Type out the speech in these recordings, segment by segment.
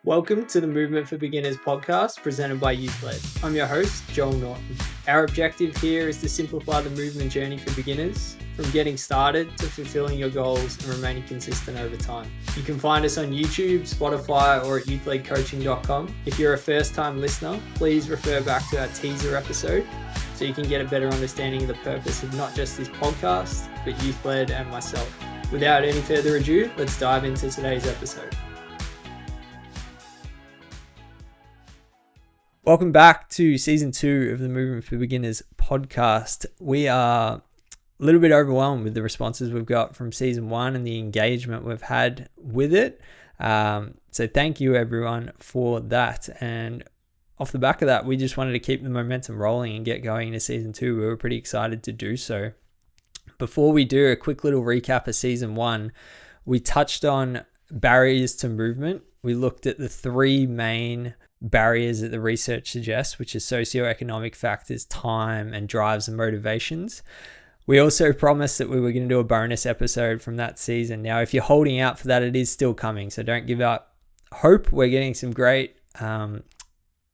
Welcome to the Movement for Beginners podcast presented by YouthLed. I'm your host, Joel Norton. Our objective here is to simplify the movement journey for beginners, from getting started to fulfilling your goals and remaining consistent over time. You can find us on YouTube, Spotify, or at youthledcoaching.com. If you're a first-time listener, please refer back to our teaser episode so you can get a better understanding of the purpose of not just this podcast, but YouthLed and myself. Without any further ado, let's dive into today's episode. Welcome back to season 2 of the Movement for Beginners podcast. We are a little bit overwhelmed with the responses we've got from season 1 and the engagement we've had with it. So thank you everyone for that. And off the back of that, we just wanted to keep the momentum rolling and get going into season 2. We were pretty excited to do so. Before we do a quick little recap of season 1, we touched on barriers to movement. We looked at the 3 main barriers that the research suggests, which is socioeconomic factors, time, and drives and motivations. We also promised that we were going to do a bonus episode from that season. Now, if you're holding out for that, it is still coming, so don't give up hope. We're getting some great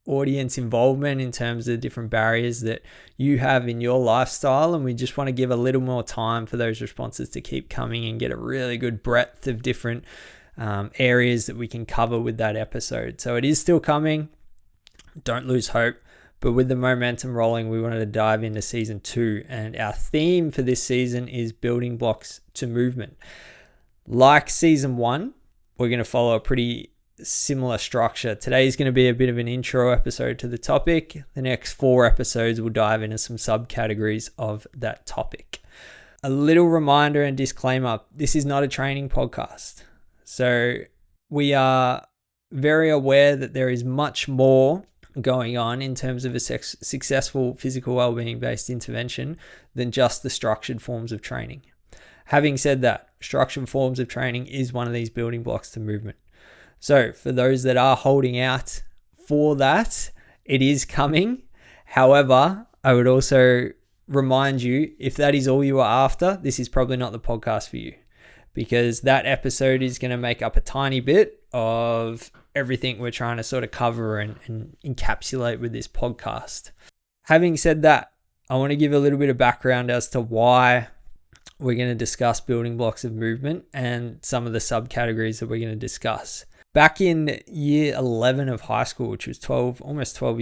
audience involvement in terms of the different barriers that you have in your lifestyle, and we just want to give a little more time for those responses to keep coming and get a really good breadth of different areas that we can cover with that episode. So it is still coming. Don't lose hope. But with the momentum rolling, we wanted to dive into season 2. And our theme for this season is building blocks to movement. Like season 1, we're going to follow a pretty similar structure. Today is going to be a bit of an intro episode to the topic. The next 4 episodes will dive into some subcategories of that topic. A little reminder and disclaimer, this is not a training podcast. So we are very aware that there is much more going on in terms of a successful physical wellbeing based intervention than just the structured forms of training. Having said that, structured forms of training is one of these building blocks to movement. So for those that are holding out for that, it is coming. However, I would also remind you, if that is all you are after, this is probably not the podcast for you, because that episode is going to make up a tiny bit of everything we're trying to sort of cover and encapsulate with this podcast. Having said that, I want to give a little bit of background as to why we're going to discuss building blocks of movement and some of the subcategories that we're going to discuss. Back in year 11 of high school, which was 13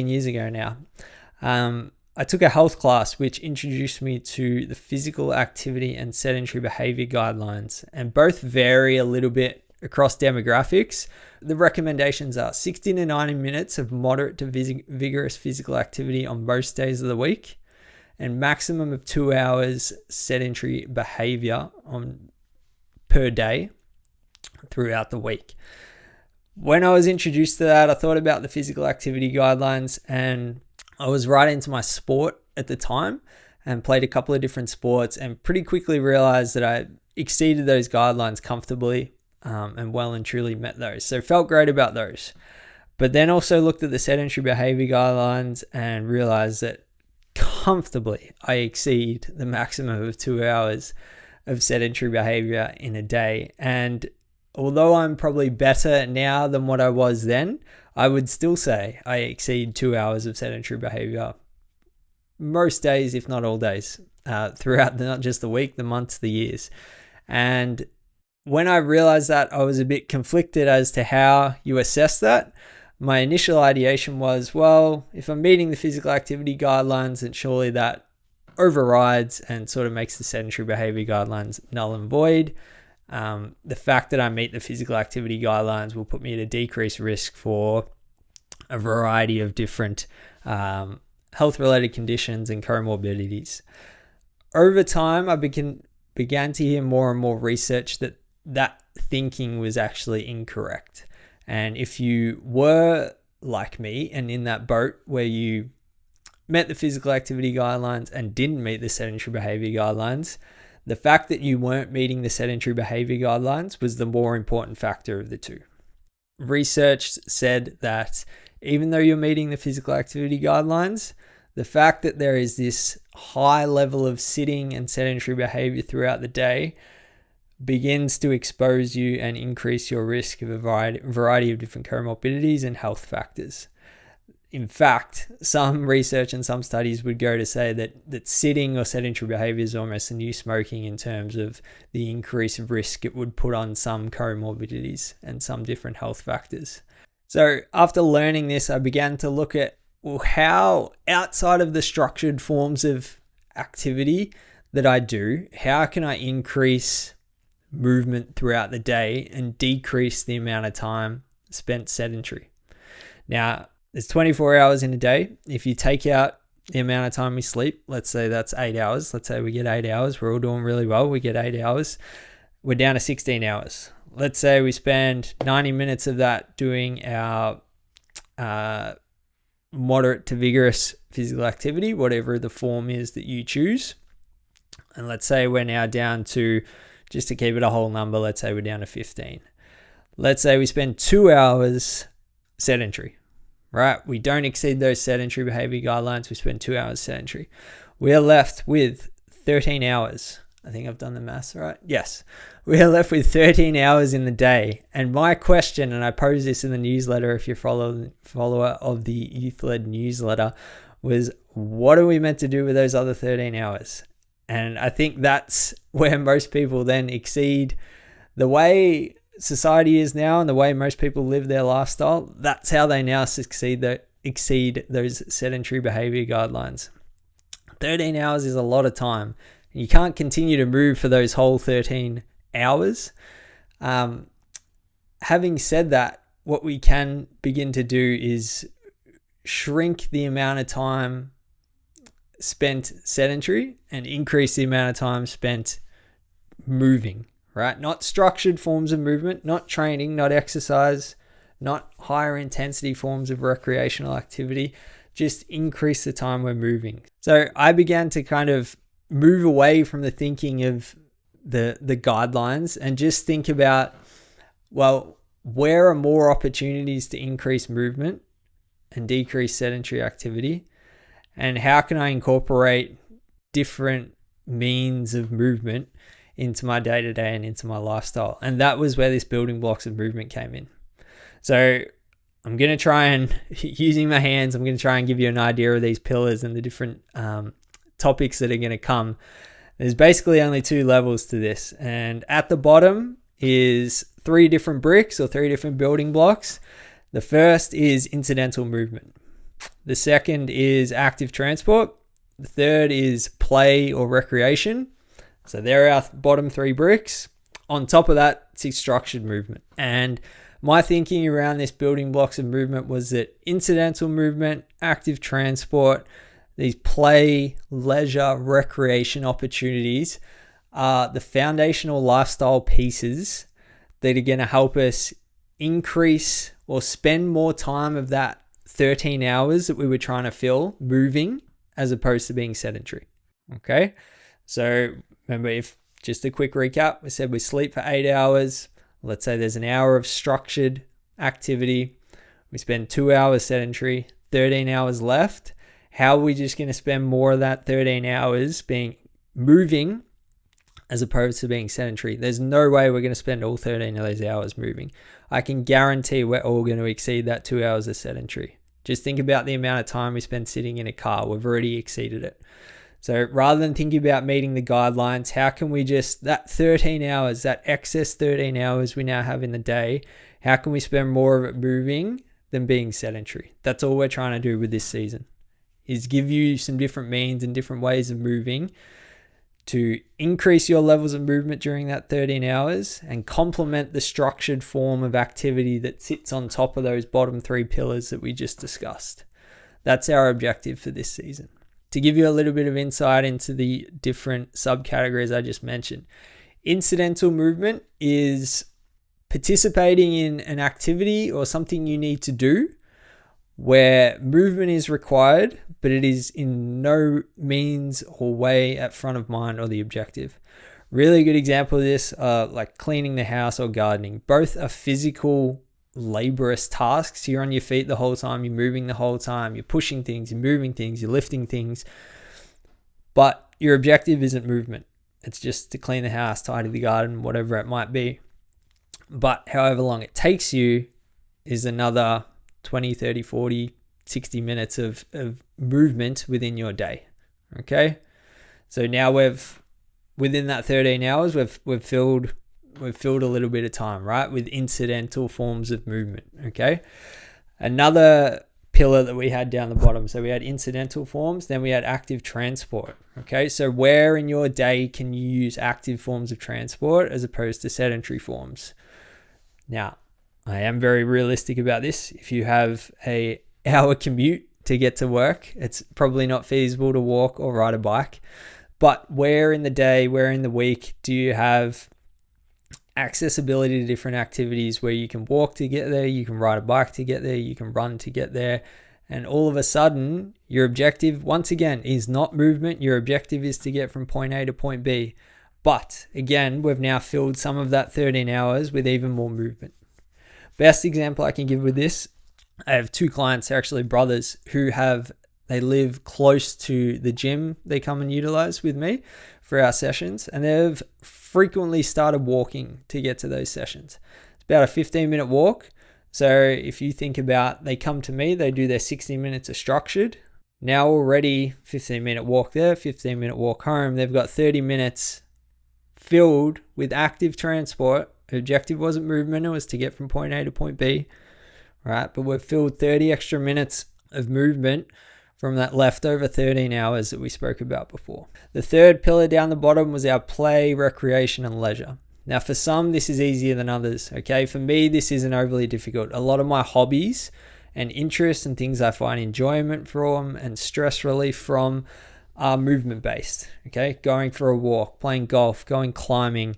years ago now, I took a health class which introduced me to the physical activity and sedentary behavior guidelines, and both vary a little bit across demographics. The recommendations are 60 to 90 minutes of moderate to vigorous physical activity on most days of the week, and maximum of 2 hours sedentary behavior per day throughout the week. When I was introduced to that, I thought about the physical activity guidelines, and I was right into my sport at the time and played a couple of different sports, and pretty quickly realized that I exceeded those guidelines comfortably and well and truly met those. So felt great about those. But then also looked at the sedentary behavior guidelines and realized that comfortably I exceed the maximum of 2 hours of sedentary behavior in a day. And although I'm probably better now than what I was then, I would still say I exceed 2 hours of sedentary behavior most days, if not all days, throughout not just the week, the months, the years. And when I realized that, I was a bit conflicted as to how you assess that. My initial ideation was, well, if I'm meeting the physical activity guidelines, then surely that overrides and sort of makes the sedentary behavior guidelines null and void. The fact that I meet the physical activity guidelines will put me at a decreased risk for a variety of different health-related conditions and comorbidities. Over time, I began to hear more and more research that thinking was actually incorrect. And if you were like me and in that boat where you met the physical activity guidelines and didn't meet the sedentary behavior guidelines, the fact that you weren't meeting the sedentary behavior guidelines was the more important factor of the two. Research said that even though you're meeting the physical activity guidelines, the fact that there is this high level of sitting and sedentary behavior throughout the day begins to expose you and increase your risk of a variety of different comorbidities and health factors. In fact, some research and some studies would go to say that sitting or sedentary behavior is almost a new smoking in terms of the increase of risk it would put on some comorbidities and some different health factors. So after learning this, I began to look at, well, how outside of the structured forms of activity that I do, how can I increase movement throughout the day and decrease the amount of time spent sedentary? Now, there's 24 hours in a day. If you take out the amount of time we sleep, let's say that's 8 hours. Let's say we get 8 hours. We're all doing really well. We get 8 hours. We're down to 16 hours. Let's say we spend 90 minutes of that doing our moderate to vigorous physical activity, whatever the form is that you choose. And let's say we're now down to, just to keep it a whole number, let's say we're down to 15. Let's say we spend 2 hours sedentary. Right? We don't exceed those sedentary behavior guidelines. We spend 2 hours sedentary. We are left with 13 hours. I think I've done the maths right. Yes. We are left with 13 hours in the day. And my question, and I posed this in the newsletter if you're follower of the Youth-Led newsletter, was what are we meant to do with those other 13 hours? And I think that's where most people then exceed the way society is now and the way most people live their lifestyle. That's how they now exceed those sedentary behavior guidelines. 13 hours is a lot of time. You can't continue to move for those whole 13 hours. Having said that, what we can begin to do is shrink the amount of time spent sedentary and increase the amount of time spent moving. Right? Not structured forms of movement, not training, not exercise, not higher intensity forms of recreational activity, just increase the time we're moving. So I began to kind of move away from the thinking of the guidelines and just think about, well, where are more opportunities to increase movement and decrease sedentary activity? And how can I incorporate different means of movement into my day-to-day and into my lifestyle? And that was where this building blocks of movement came in. So I'm going to try and, using my hands, I'm going to try and give you an idea of these pillars and the different topics that are going to come. There's basically only 2 levels to this. And at the bottom is 3 different bricks or 3 different building blocks. The first is incidental movement. The second is active transport. The third is play or recreation. So there are our bottom 3 bricks. On top of that, it's structured movement. And my thinking around this building blocks of movement was that incidental movement, active transport, these play, leisure, recreation opportunities are the foundational lifestyle pieces that are going to help us increase or spend more time of that 13 hours that we were trying to fill moving as opposed to being sedentary. Okay? So remember, if just a quick recap, we said we sleep for 8 hours. Let's say there's an hour of structured activity. We spend 2 hours sedentary, 13 hours left. How are we just going to spend more of that 13 hours being moving as opposed to being sedentary? There's no way we're going to spend all 13 of those hours moving. I can guarantee we're all going to exceed that 2 hours of sedentary. Just think about the amount of time we spend sitting in a car. We've already exceeded it. So rather than thinking about meeting the guidelines, how can we just, that 13 hours, that excess 13 hours we now have in the day, how can we spend more of it moving than being sedentary? That's all we're trying to do with this season, is give you some different means and different ways of moving to increase your levels of movement during that 13 hours and complement the structured form of activity that sits on top of those bottom 3 pillars that we just discussed. That's our objective for this season. To give you a little bit of insight into the different subcategories I just mentioned, incidental movement is participating in an activity or something you need to do where movement is required, but it is in no means or way at front of mind or the objective. Really good example of this, like cleaning the house or gardening. Both are physical, laborious tasks. You're on your feet the whole time, you're moving the whole time, you're pushing things, you're moving things, you're lifting things, but your objective isn't movement. It's just to clean the house, tidy the garden, whatever it might be. But however long it takes you is another 20, 30, 40, 60 minutes of movement within your day. Okay. So now within that 13 hours, we've filled a little bit of time, right? With incidental forms of movement. Okay. Another pillar that we had down the bottom. So we had incidental forms, then we had active transport. Okay. So where in your day can you use active forms of transport as opposed to sedentary forms? Now, I am very realistic about this. If you have an hour commute to get to work, it's probably not feasible to walk or ride a bike. But where in the day, where in the week do you have accessibility to different activities where you can walk to get there, you can ride a bike to get there, you can run to get there, and all of a sudden your objective, once again, is not movement. Your objective is to get from point A to point B. But again, we've now filled some of that 13 hours with even more movement. Best example I can give with this, I have two clients, they're actually brothers, they live close to the gym they come and utilize with me for our sessions, and they've frequently started walking to get to those sessions. It's about a 15-minute walk. So if you think about, they come to me, they do their 60 minutes of structured. Now already 15-minute walk there, 15-minute walk home. They've got 30 minutes filled with active transport. The objective wasn't movement, it was to get from point A to point B, right? But we've filled 30 extra minutes of movement from that leftover 13 hours that we spoke about before. The third pillar down the bottom was our play, recreation, and leisure. Now, for some, this is easier than others, okay? For me, this isn't overly difficult. A lot of my hobbies and interests and things I find enjoyment from and stress relief from are movement-based, okay? Going for a walk, playing golf, going climbing,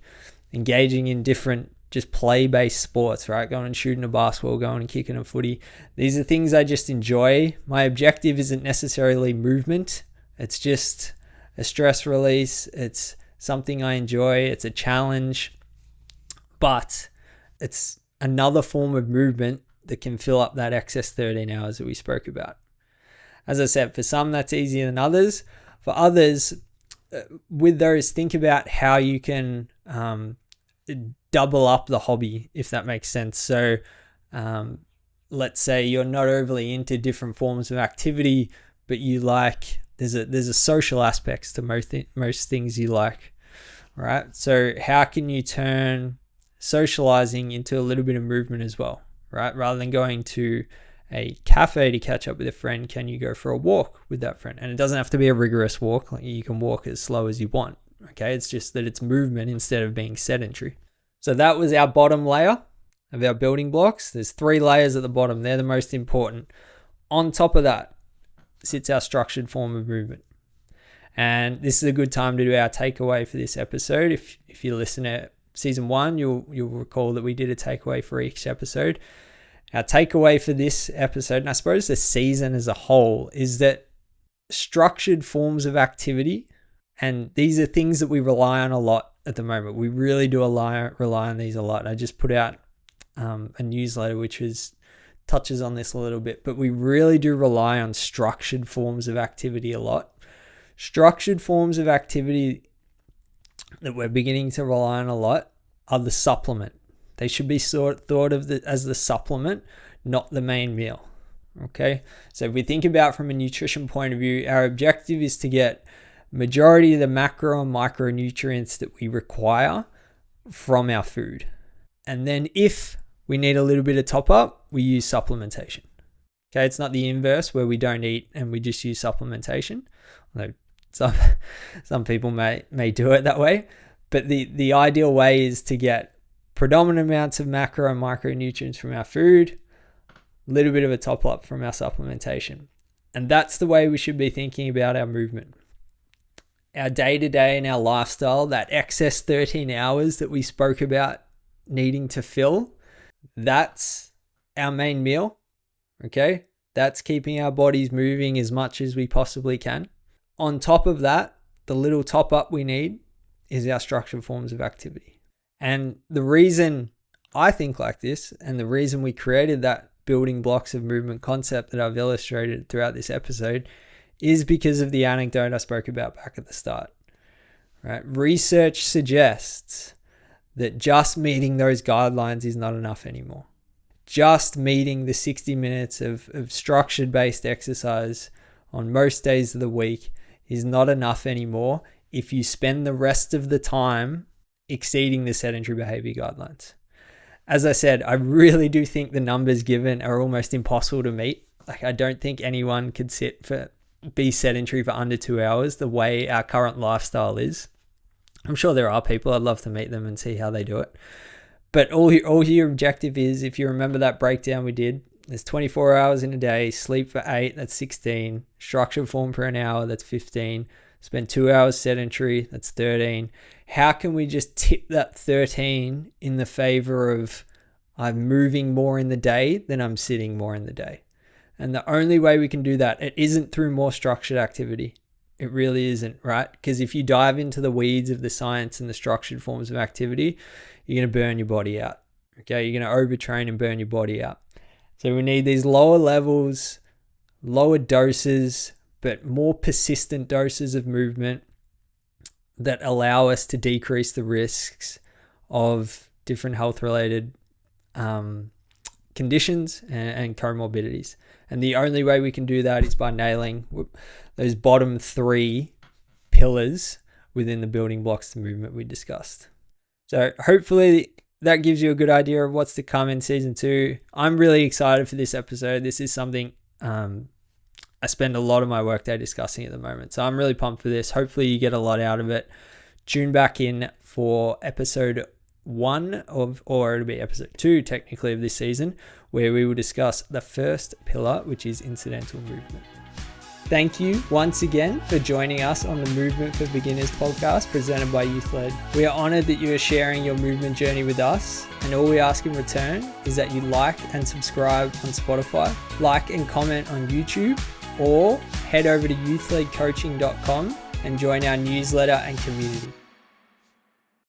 engaging in different just play-based sports, right? Going and shooting a basketball, going and kicking a footy. These are things I just enjoy. My objective isn't necessarily movement. It's just a stress release. It's something I enjoy. It's a challenge, but it's another form of movement that can fill up that excess 13 hours that we spoke about. As I said, for some, that's easier than others. For others, with those, think about how you can double up the hobby, if that makes sense. So let's say you're not overly into different forms of activity, but you like, there's a social aspects to most things you like, right? So how can you turn socializing into a little bit of movement as well, right? Rather than going to a cafe to catch up with a friend, can you go for a walk with that friend? And it doesn't have to be a rigorous walk. Like, you can walk as slow as you want, okay? It's just that it's movement instead of being sedentary. So that was our bottom layer of our building blocks. There's 3 layers at the bottom. They're the most important. On top of that sits our structured form of movement. And this is a good time to do our takeaway for this episode. If you listen to season 1, you'll recall that we did a takeaway for each episode. Our takeaway for this episode, and I suppose the season as a whole, is that structured forms of activity, and these are things that we rely on a lot at the moment. We really do rely on these a lot. I just put out a newsletter which touches on this a little bit, but we really do rely on structured forms of activity a lot. Structured forms of activity that we're beginning to rely on a lot are the supplement. They should be thought of as the supplement, not the main meal. Okay, so if we think about from a nutrition point of view, our objective is to get majority of the macro and micronutrients that we require from our food. And then if we need a little bit of top up, we use supplementation. Okay, it's not the inverse where we don't eat and we just use supplementation. Although some people may do it that way. But the ideal way is to get predominant amounts of macro and micronutrients from our food, a little bit of a top up from our supplementation. And that's the way we should be thinking about our movement. Our day-to-day and our lifestyle, that excess 13 hours that we spoke about needing to fill, that's our main meal, okay? That's keeping our bodies moving as much as we possibly can. On top of that, the little top up we need is our structured forms of activity. And the reason I think like this, and the reason we created that building blocks of movement concept that I've illustrated throughout this episode, is because of the anecdote I spoke about back at the start. right? Research suggests that just meeting those guidelines is not enough anymore. Just meeting the 60 minutes of structured based exercise on most days of the week is not enough anymore if you spend the rest of the time exceeding the sedentary behavior guidelines. As I said, I really do think the numbers given are almost impossible to meet. Like, I don't think anyone could be sedentary for under 2 hours the way our current lifestyle is. I'm sure there are people. I'd love to meet them and see how they do it. But all your objective is, if you remember that breakdown we did, there's 24 hours in a day, sleep for 8, that's 16, structured form for an hour, that's 15, spend 2 hours sedentary, that's 13. How can we just tip that 13 in the favor of I'm moving more in the day than I'm sitting more in the day? And the only way we can do that, it isn't through more structured activity. It really isn't, right? Because if you dive into the weeds of the science and the structured forms of activity, you're going to burn your body out. Okay, you're going to overtrain and burn your body out. So we need these lower levels, lower doses, but more persistent doses of movement that allow us to decrease the risks of different health-related conditions and comorbidities. And the only way we can do that is by nailing those bottom 3 pillars within the building blocks to movement we discussed. So hopefully that gives you a good idea of what's to come in season 2. I'm really excited for this episode. This is something I spend a lot of my workday discussing at the moment. So I'm really pumped for this. Hopefully you get a lot out of it. Tune back in for episode 1 or it'll be episode 2 technically of this season, where we will discuss the first pillar, which is incidental movement. Thank you once again for joining us on the Movement for Beginners podcast presented by YouthLed. We are honored that you are sharing your movement journey with us, and all we ask in return is that you like and subscribe on Spotify, like and comment on YouTube, or head over to youthledcoaching.com and join our newsletter and community.